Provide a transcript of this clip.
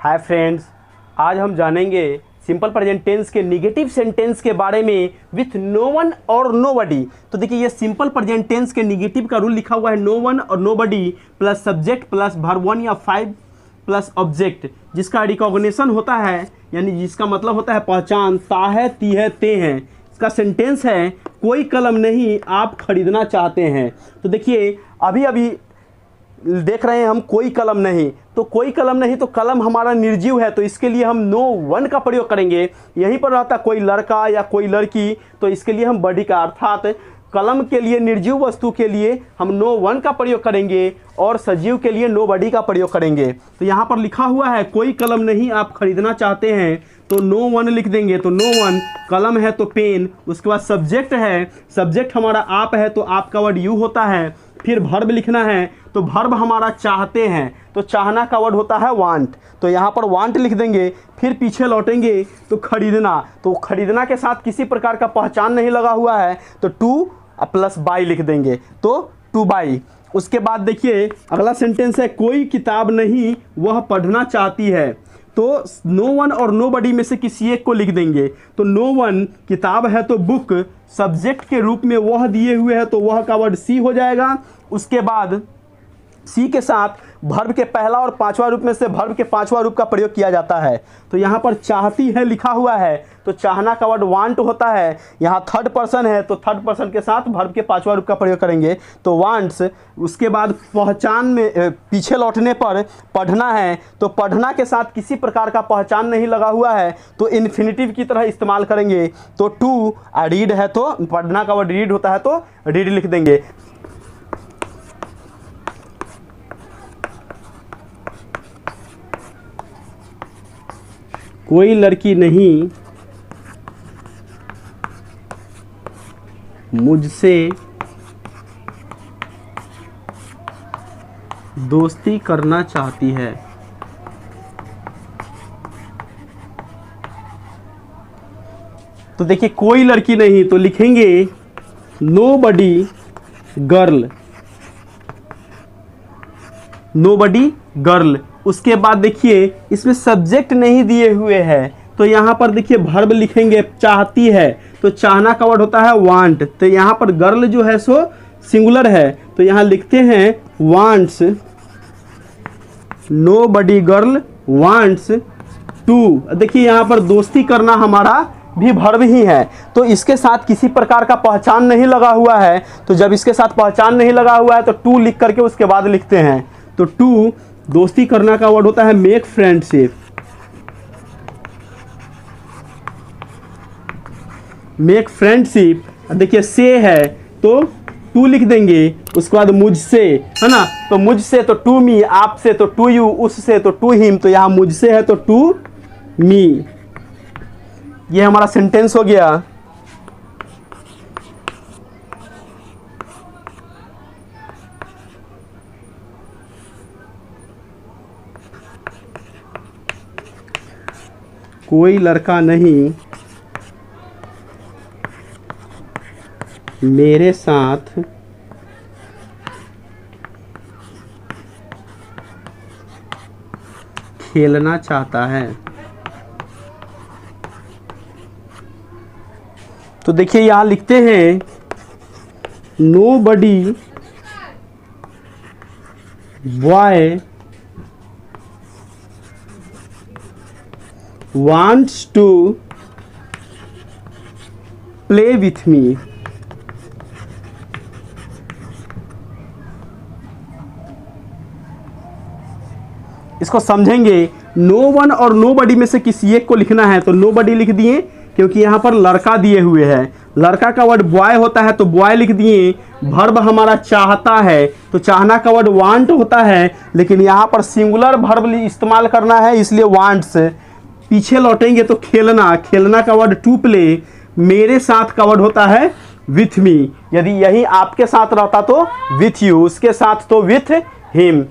Hi friends, आज हम जानेंगे सिंपल प्रेजेंट टेंस के निगेटिव सेंटेंस के बारे में विथ नो वन और नोबडी। तो देखिए ये सिंपल प्रेजेंट टेंस के निगेटिव का रूल लिखा हुआ है नो वन और nobody plus subject plus verb one या फाइव प्लस ऑब्जेक्ट, जिसका रिकॉग्निशन होता है यानी जिसका मतलब होता है पहचान, ता है, ती है, ते हैं। इसका सेंटेंस है कोई कलम नहीं आप खरीदना चाहते हैं। तो देखिए अभी अभी देख रहे हैं हम कोई कलम नहीं, तो कोई कलम नहीं तो कलम हमारा निर्जीव है, तो इसके लिए हम नो वन का प्रयोग करेंगे। यहीं पर रहता कोई लड़का या कोई लड़की, तो इसके लिए हम बडी का अर्थात कलम के लिए निर्जीव वस्तु के लिए हम नो वन का प्रयोग करेंगे और सजीव के लिए नो बडी का प्रयोग करेंगे। तो यहाँ पर लिखा हुआ है कोई कलम नहीं आप खरीदना चाहते हैं, तो नो वन लिख देंगे। तो नो वन, कलम है तो पेन, उसके बाद सब्जेक्ट है, सब्जेक्ट हमारा आप है तो आपका वर्ड यू होता है। फिर वर्ब लिखना है, तो वर्ब हमारा चाहते हैं, तो चाहना का वर्ड होता है वांट, तो यहाँ पर वांट लिख देंगे। फिर पीछे लौटेंगे तो खरीदना, तो खरीदना के साथ किसी प्रकार का पहचान नहीं लगा हुआ है, तो टू प्लस बाई लिख देंगे, तो टू बाई। उसके बाद देखिए अगला सेंटेंस है कोई किताब नहीं वह पढ़ना चाहती है, तो नो वन और नो बडी में से किसी एक को लिख देंगे। तो नो वन किताब है तो बुक, सब्जेक्ट के रूप में वह दिए हुए है तो वह का वर्ड सी हो जाएगा। उसके बाद सी के साथ वर्ब के पहला और पांचवा रूप में से वर्ब के पांचवा रूप का प्रयोग किया जाता है। तो यहाँ पर चाहती है लिखा हुआ है, तो चाहना का वर्ड वांट होता है। यहाँ थर्ड पर्सन है तो थर्ड पर्सन के साथ वर्ब के पांचवा रूप का प्रयोग करेंगे, तो वांट्स। उसके बाद पहचान में पीछे लौटने पर पढ़ना है, तो पढ़ना के साथ किसी प्रकार का पहचान नहीं लगा हुआ है, तो इन्फिनिटिव की तरह इस्तेमाल करेंगे। तो टू रीड है तो पढ़ना का वर्ड रीड होता है, तो रीड लिख देंगे। कोई लड़की नहीं मुझसे दोस्ती करना चाहती है। तो देखिए कोई लड़की नहीं तो लिखेंगे नोबडी गर्ल, नोबडी गर्ल। उसके बाद देखिए इसमें सब्जेक्ट नहीं दिए हुए हैं, तो यहाँ पर देखिए वर्ब लिखेंगे चाहती है, तो चाहना का वर्ड होता है वांट, तो यहाँ पर गर्ल जो है सो सिंगुलर है, तो यहाँ लिखते हैं wants, nobody girl wants to. देखिए यहाँ पर दोस्ती करना हमारा भी वर्ब ही है, तो इसके साथ किसी प्रकार का पहचान नहीं लगा हुआ है, तो जब इसके साथ पहचान नहीं लगा हुआ है तो टू लिख करके उसके बाद लिखते हैं। तो टू दोस्ती करना का वर्ड होता है मेक फ्रेंडशिप, मेक फ्रेंडशिप। देखिए से है तो टू लिख देंगे, उसके बाद मुझसे है ना, तो मुझसे तो टू मी, आपसे तो टू यू, उससे तो टू हिम, तो यहाँ मुझसे है तो टू मी। ये हमारा सेंटेंस हो गया। कोई लड़का नहीं मेरे साथ खेलना चाहता है। तो देखिए यहां लिखते हैं nobody boy wants to play with me। इसको समझेंगे, नो वन और नो बडी में से किसी एक को लिखना है, तो नो बडी लिख दिए क्योंकि यहाँ पर लड़का दिए हुए हैं, लड़का का वर्ड बॉय होता है तो बॉय लिख दिए। वर्ब हमारा चाहता है, तो चाहना का वर्ड वांट होता है, लेकिन यहाँ पर सिंगुलर वर्ब इस्तेमाल करना है इसलिए वांट्स। पीछे लौटेंगे तो खेलना, खेलना का वर्ड टू प्ले, मेरे साथ का वर्ड होता है विथ मी, यदि यही आपके साथ रहता तो विथ यू, उसके साथ तो विथ हिम।